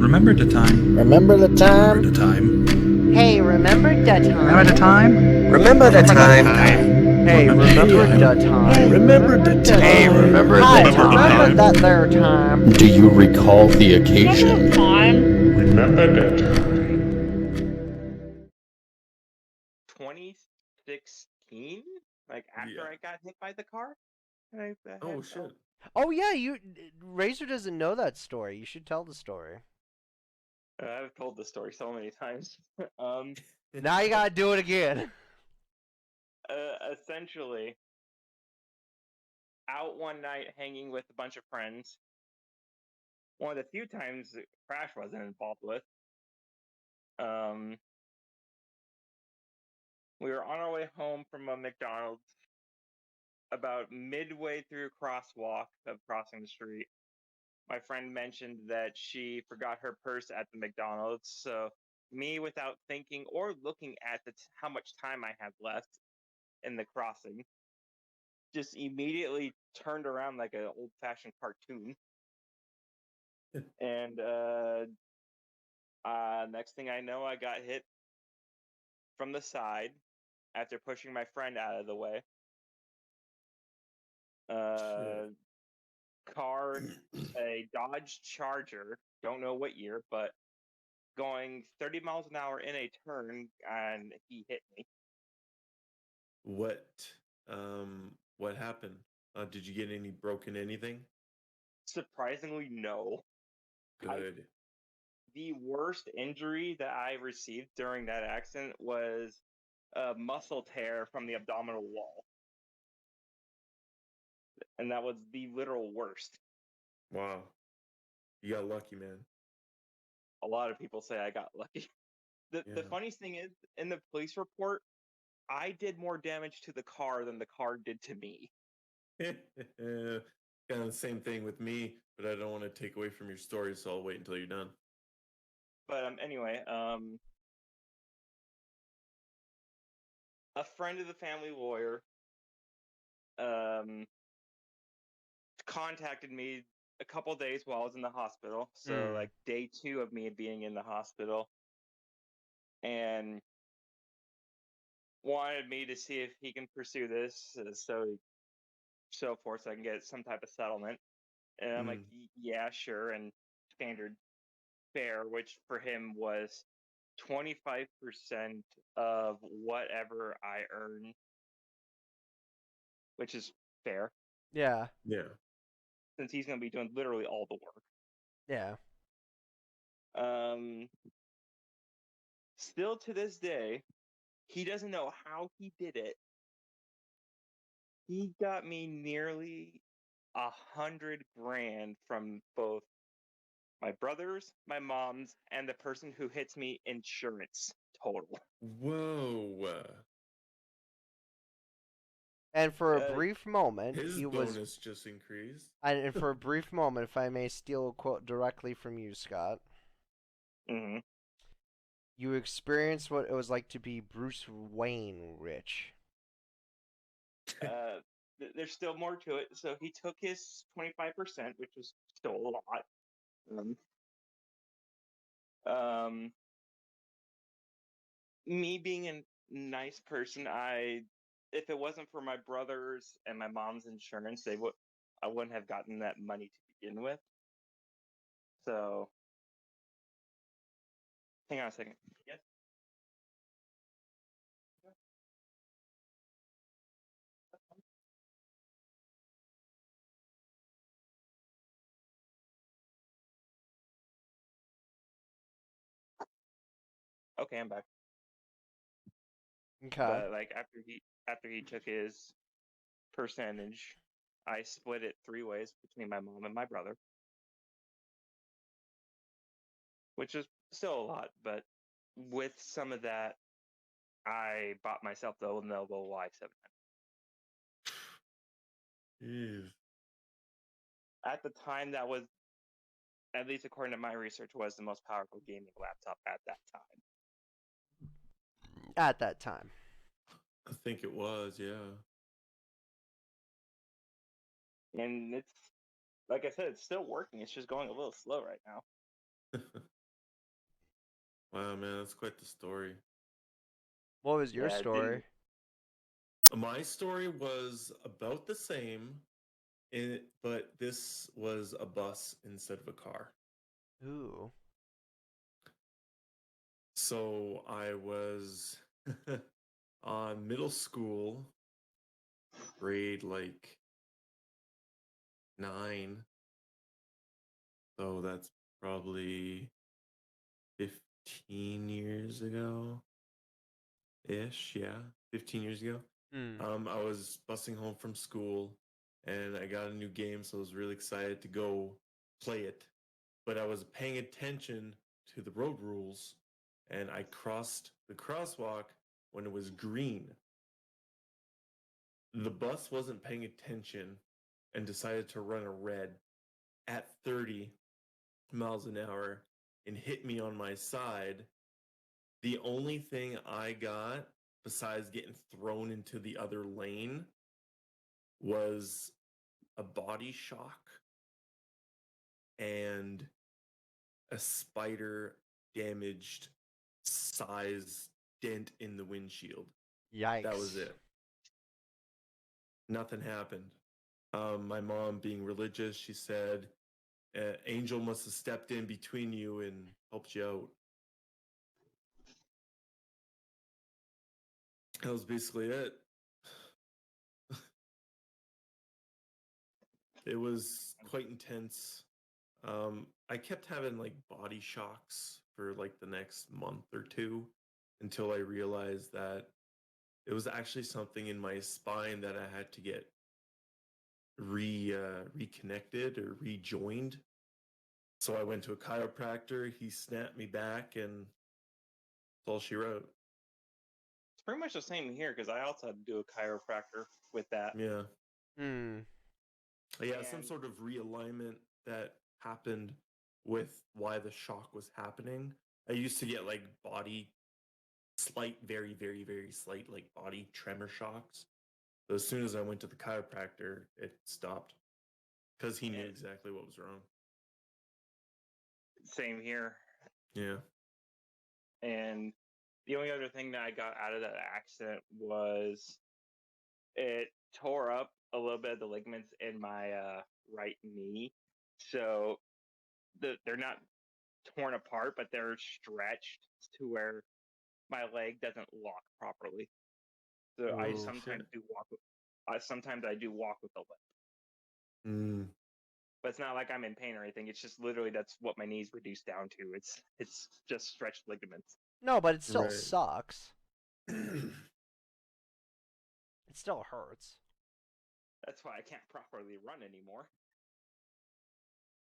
Remember the time. Remember the time? Remember the time. Hey, remember that time? Remember the time. Remember the time? Hey, remember that time? Remember the time? Hey, remember Hi, the time? remember that there time? Do you recall the occasion? Remember that time. 2016, like after I got hit by the car. Oh shit. Oh yeah, Razor doesn't know that story. You should tell the story. I've told the story so many times. Now you gotta do it again. Essentially, out one night hanging with a bunch of friends. One of the few times Crash wasn't involved with. We were on our way home from a McDonald's. About midway through a crosswalk of crossing the street, my friend mentioned that she forgot her purse at the McDonald's. So me, without thinking or looking at how much time I had left in the crossing, just immediately turned around like an old-fashioned cartoon. And next thing I know, I got hit from the side after pushing my friend out of the way. Car, a Dodge Charger, don't know what year, but going 30 miles an hour in a turn, and he hit me. What happened? Did you get any broken anything? Surprisingly, no. Good. The worst injury that I received during that accident was a muscle tear from the abdominal wall. And that was the literal worst. Wow. You got lucky, man. A lot of people say I got lucky. The funniest thing is, in the police report, I did more damage to the car than the car did to me. Kind of the same thing with me, but I don't want to take away from your story, so I'll wait until you're done. But anyway, a friend of the family lawyer contacted me a couple days while I was in the hospital. So like day 2 of me being in the hospital, and wanted me to see if he can pursue this, so forth, so I can get some type of settlement. And I'm like, yeah, sure. And standard fare, which for him was 25% of whatever I earn, which is fair. Yeah. Yeah. Since he's going to be doing literally all the work. Yeah. Still to this day, he doesn't know how he did it. He got me nearly $100,000 from both my brother's, my mom's, and the person who hits me insurance total. Whoa. And for a brief moment, his bonus just increased. And for a brief moment, if I may steal a quote directly from you, Scott. Mm-hmm. You experienced what it was like to be Bruce Wayne rich. There's still more to it. So he took his 25%, which was still a lot. Me being a nice person, if it wasn't for my brothers and my mom's insurance, I wouldn't have gotten that money to begin with. So, hang on a second. Yes. Okay, I'm back. Okay. But like after he took his percentage, I split it 3 ways between my mom and my brother, which is still a lot. But with some of that, I bought myself the MylesAway7. At the time, that was, at least according to my research, was the most powerful gaming laptop at that time. At that time. I think it was, yeah. And it's, like I said, it's still working. It's just going a little slow right now. Wow, man, that's quite the story. What was your Yeah, it story? didn't- My story was about the same, but this was a bus instead of a car. Ooh. So I was on middle school, grade like 9. So that's probably 15 years ago ish. Yeah, 15 years ago. Hmm. I was busing home from school and I got a new game, so I was really excited to go play it. But I was paying attention to the road rules and I crossed the crosswalk when it was green. The bus wasn't paying attention and decided to run a red at 30 miles an hour and hit me on my side. The only thing I got, besides getting thrown into the other lane, was a body shock and a spider damaged size dent in the windshield. Yikes. That was it. Nothing happened. My mom, being religious, she said, Angel must have stepped in between you and helped you out. That was basically it. It was quite intense. I kept having like body shocks for like the next month or two until I realized that it was actually something in my spine that I had to get reconnected or rejoined. So I went to a chiropractor. He snapped me back, and that's all she wrote. It's pretty much the same here because I also had to do a chiropractor with that. Yeah, Hmm. yeah, some And- sort of realignment that happened with why the shock was happening. I used to get like body slight, very, very, very slight, like body tremor shocks. So as soon as I went to the chiropractor, it stopped because he knew Yeah. exactly what was wrong. Same here. Yeah. And the only other thing that I got out of that accident was it tore up a little bit of the ligaments in my right knee. So they're not torn apart, but they're stretched to where my leg doesn't lock properly. So I Oh, sometimes shit. do walk. Sometimes I do walk with a limp, Mm. but it's not like I'm in pain or anything. It's just literally that's what my knees reduced down to. It's just stretched ligaments. No, but it still Right. sucks. It still hurts. That's why I can't properly run anymore.